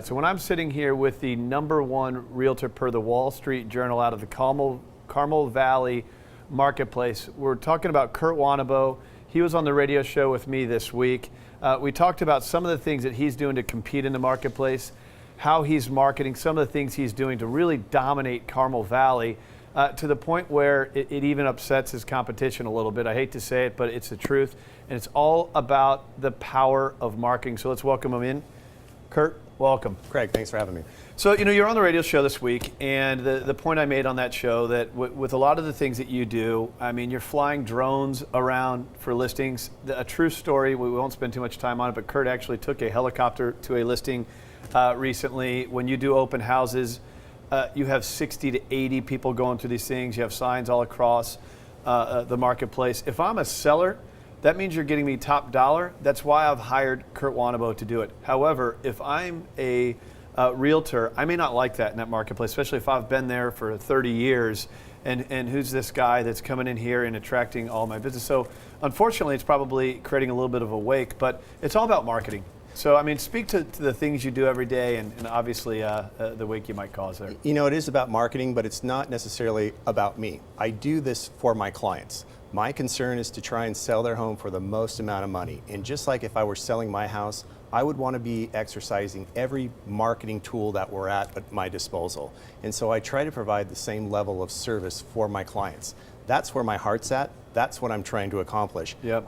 So when I'm sitting here with the #1 realtor per the Wall Street Journal out of the Carmel Valley marketplace, we're talking about Kurt Wannebo. He was on the radio show with me this week. We talked about some of the things that he's doing to compete in the marketplace, how he's marketing, some of the things he's doing to really dominate Carmel Valley to the point where it even upsets his competition a little bit. I hate to say it, but it's the truth. And it's all about the power of marketing. So let's welcome him in. Kurt, welcome. Craig, thanks for having me. So, you're on the radio show this week, and the point I made on that show that with a lot of the things that you do, I mean, you're flying drones around for listings. A true story, we won't spend too much time on it, but Kurt actually took a helicopter to a listing recently. When you do open houses, you have 60 to 80 people going through these things. You have signs all across the marketplace. If I'm a seller, that means you're getting me top dollar. That's why I've hired Kurt Wannebo to do it. However, if I'm a realtor, I may not like that in that marketplace, especially if I've been there for 30 years and who's this guy that's coming in here and attracting all my business. So unfortunately, it's probably creating a little bit of a wake, but it's all about marketing. So, I mean, speak to the things you do every day and obviously the wake you might cause there. You know, it is about marketing, but it's not necessarily about me. I do this for my clients. My concern is to try and sell their home for the most amount of money. And just like if I were selling my house, I would want to be exercising every marketing tool that we're at my disposal. And so I try to provide the same level of service for my clients. That's where my heart's at. That's what I'm trying to accomplish. Yep.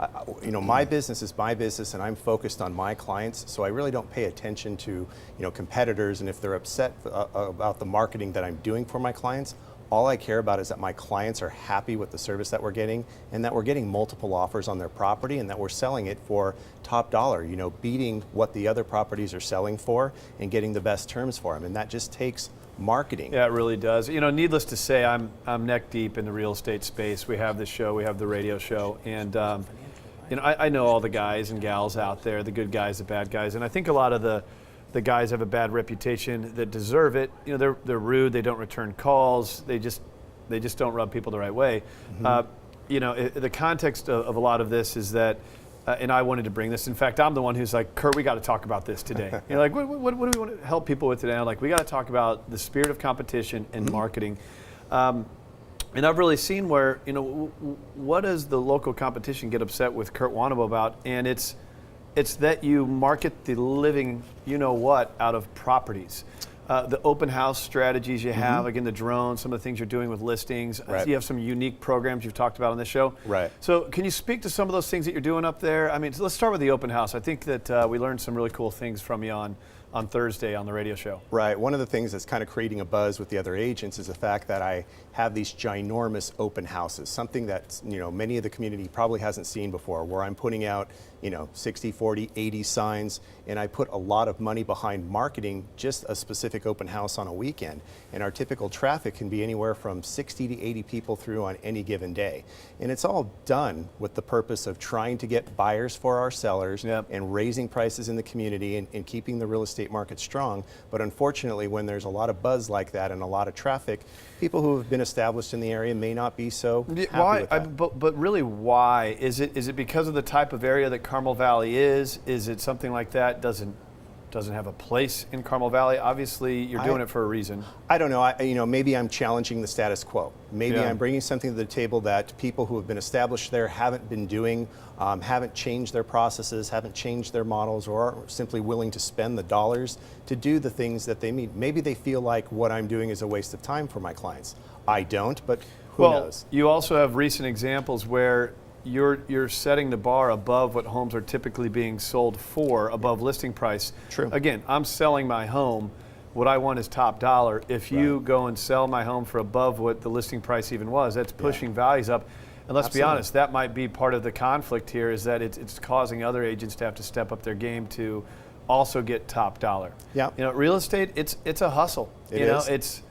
My business is my business, and I'm focused on my clients, so I really don't pay attention to competitors, and if they're upset about the marketing that I'm doing for my clients. All I care about is that my clients are happy with the service that we're getting, and that we're getting multiple offers on their property, and that we're selling it for top dollar, beating what the other properties are selling for and getting the best terms for them. And that just takes marketing. Yeah, it really does. Needless to say, I'm neck deep in the real estate space. We have this show, we have the radio show, and I know all the guys and gals out there, the good guys, the bad guys, and I think a lot of the guys have a bad reputation that deserve it. They're rude, they don't return calls, they just don't rub people the right way. Mm-hmm. The context of a lot of this is that, and I wanted to bring this. In fact, I'm the one who's like, Kurt, we got to talk about this today. Like, what do we want to help people with today? I'm like, we got to talk about the spirit of competition and marketing. And I've really seen where, what does the local competition get upset with Kurt Wannebo about? And it's that you market the living, out of properties. The open house strategies you have, again, the drones, some of the things you're doing with listings. Right. You have some unique programs you've talked about on this show. Right. So can you speak to some of those things that you're doing up there? I mean, let's start with the open house. I think that we learned some really cool things from you on Thursday on the radio show. Right. One of the things that's kind of creating a buzz with the other agents is the fact that I have these ginormous open houses, something that many of the community probably hasn't seen before, where I'm putting out 60, 40, 80 signs, and I put a lot of money behind marketing just a specific open house on a weekend. And our typical traffic can be anywhere from 60 to 80 people through on any given day. And it's all done with the purpose of trying to get buyers for our sellers. Yep. And raising prices in the community and keeping the real estate market strong. But unfortunately, when there's a lot of buzz like that and a lot of traffic, people who have been established in the area may not be so happy with that. But really, why? Is it because of the type of area that Carmel Valley is? Is it something like that doesn't have a place in Carmel Valley? Obviously, you're doing it for a reason. I don't know. Maybe I'm challenging the status quo. Maybe I'm bringing something to the table that people who have been established there haven't been doing, haven't changed their processes, haven't changed their models, or aren't simply willing to spend the dollars to do the things that they need. Maybe they feel like what I'm doing is a waste of time for my clients. I don't, but who knows? You also have recent examples where you're setting the bar above what homes are typically being sold for, above listing price. True. Again, I'm selling my home. What I want is top dollar. If you go and sell my home for above what the listing price even was, that's pushing values up. And let's be honest, that might be part of the conflict here, is that it's causing other agents to have to step up their game to also get top dollar. Yeah. Real estate, it's a hustle. It is.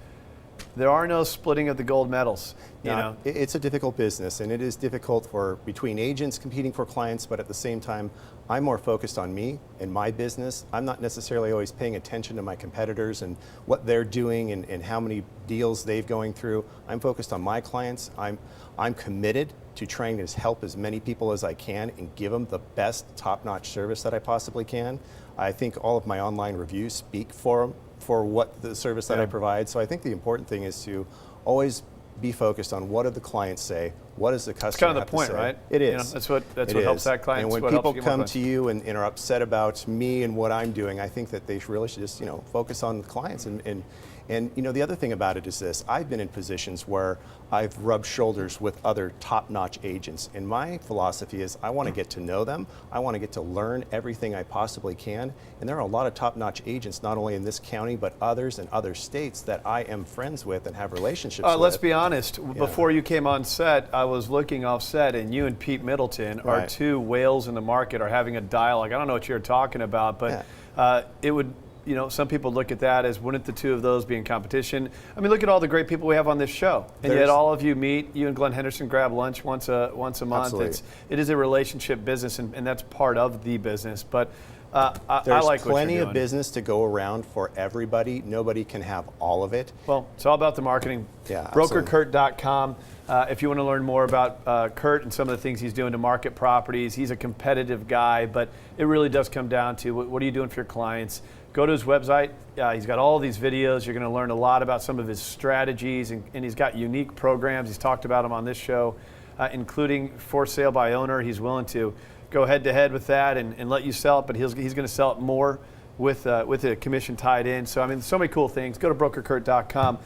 there are no splitting of the gold medals. You Now, know, it's a difficult business, and it is difficult for between agents competing for clients, but at the same time, I'm more focused on me and my business. I'm not necessarily always paying attention to my competitors and what they're doing and how many deals they've going through. I'm focused on my clients. I'm committed to trying to help as many people as I can and give them the best top-notch service that I possibly can. I think all of my online reviews speak for what the service that I provide. So I think the important thing is to always be focused on what do the clients say, what does the customer it's kind of have the point, to say. right? It is. You know, that's It what helps is. that client. And when what helps people you get more come clients. to you and are upset about me and what I'm doing, I think that they really should just focus on the clients. And the other thing about it is this: I've been in positions where I've rubbed shoulders with other top-notch agents, and my philosophy is I want to get to know them. I want to get to learn everything I possibly can. And there are a lot of top-notch agents, not only in this county but others in other states that I am friends with and have relationships with. Let's be honest. Before you came on set, I was looking off set, and you and Pete Middleton are Right. two whales in the market, are having a dialogue. I don't know what you're talking about, but it would. Some people look at that as, wouldn't the two of those be in competition? I mean, look at all the great people we have on this show, and yet all of you meet. You and Glenn Henderson grab lunch once a month. Absolutely. It is a relationship business, and that's part of the business. But I There's like what plenty you're of doing. business to go around for everybody. Nobody can have all of it. Well, it's all about the marketing. Yeah, BrokerKurt.com. If you want to learn more about Kurt and some of the things he's doing to market properties, he's a competitive guy, but it really does come down to what are you doing for your clients. Go to his website. He's got all these videos. You're going to learn a lot about some of his strategies, and he's got unique programs. He's talked about them on this show, including for sale by owner. He's willing to go head-to-head with that and let you sell it, but he's going to sell it more with a commission tied in. So, I mean, so many cool things. Go to BrokerKurt.com.